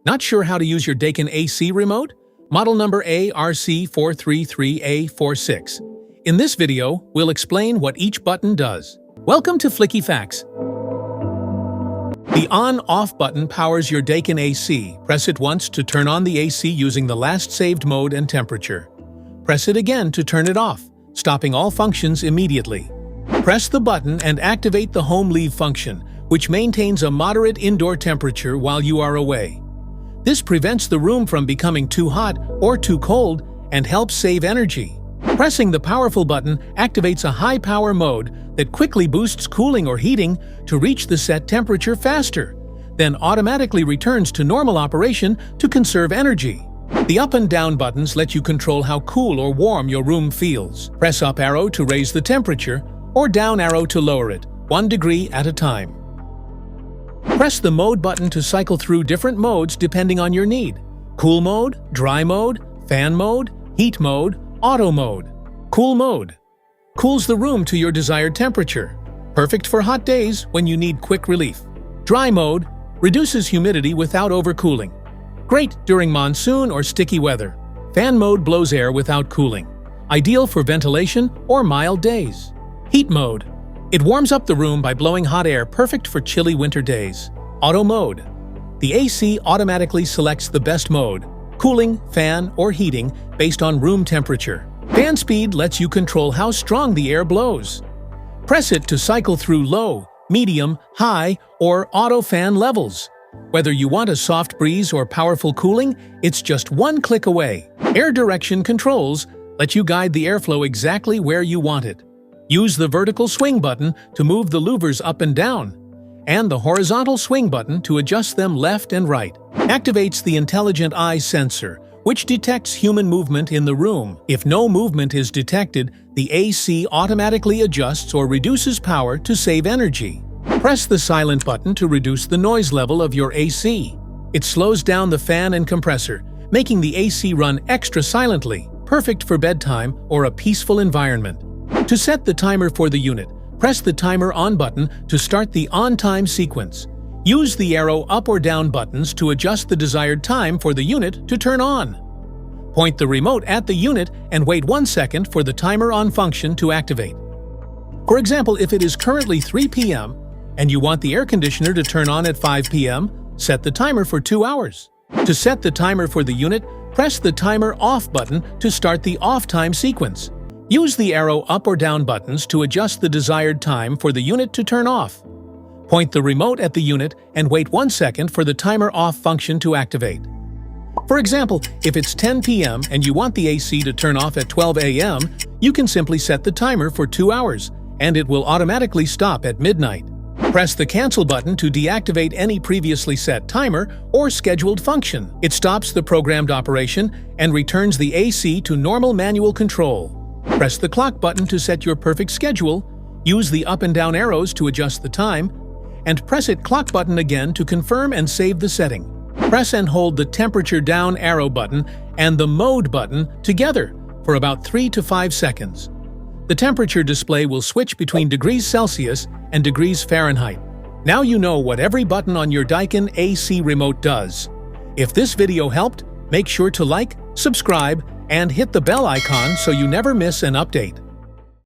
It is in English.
Not sure how to use your Daikin AC remote? Model number ARC433A46. In this video, we'll explain what each button does. Welcome to Flicky Facts. The on-off button powers your Daikin AC. Press it once to turn on the AC using the last saved mode and temperature. Press it again to turn it off, stopping all functions immediately. Press the button and activate the home leave function, which maintains a moderate indoor temperature while you are away. This prevents the room from becoming too hot or too cold and helps save energy. Pressing the powerful button activates a high-power mode that quickly boosts cooling or heating to reach the set temperature faster, then automatically returns to normal operation to conserve energy. The up and down buttons let you control how cool or warm your room feels. Press up arrow to raise the temperature or down arrow to lower it, 1 degree at a time. Press the mode button to cycle through different modes depending on your need. Cool mode, dry mode, fan mode, heat mode, auto mode. Cool mode cools the room to your desired temperature. Perfect for hot days when you need quick relief. Dry mode reduces humidity without overcooling. Great during monsoon or sticky weather. Fan mode blows air without cooling. Ideal for ventilation or mild days. Heat mode. It warms up the room by blowing hot air, perfect for chilly winter days. Auto mode. The AC automatically selects the best mode, cooling, fan, or heating, based on room temperature. Fan speed lets you control how strong the air blows. Press it to cycle through low, medium, high, or auto fan levels. Whether you want a soft breeze or powerful cooling, it's just one click away. Air direction controls let you guide the airflow exactly where you want it. Use the vertical swing button to move the louvers up and down, and the horizontal swing button to adjust them left and right. Activates the intelligent eye sensor, which detects human movement in the room. If no movement is detected, the AC automatically adjusts or reduces power to save energy. Press the silent button to reduce the noise level of your AC. It slows down the fan and compressor, making the AC run extra silently, perfect for bedtime or a peaceful environment. To set the timer for the unit, press the timer on button to start the on-time sequence. Use the arrow up or down buttons to adjust the desired time for the unit to turn on. Point the remote at the unit and wait 1 second for the timer on function to activate. For example, if it is currently 3 p.m. and you want the air conditioner to turn on at 5 p.m., set the timer for 2 hours. To set the timer for the unit, press the timer off button to start the off time sequence. Use the arrow up or down buttons to adjust the desired time for the unit to turn off. Point the remote at the unit and wait 1 second for the timer off function to activate. For example, if it's 10 p.m. and you want the AC to turn off at 12 a.m., you can simply set the timer for 2 hours, and it will automatically stop at midnight. Press the cancel button to deactivate any previously set timer or scheduled function. It stops the programmed operation and returns the AC to normal manual control. Press the clock button to set your perfect schedule, use the up and down arrows to adjust the time, and press it clock button again to confirm and save the setting. Press and hold the temperature down arrow button and the mode button together for about 3 to 5 seconds. The temperature display will switch between degrees Celsius and degrees Fahrenheit. Now you know what every button on your Daikin AC remote does. If this video helped, make sure to like, subscribe, and hit the bell icon so you never miss an update.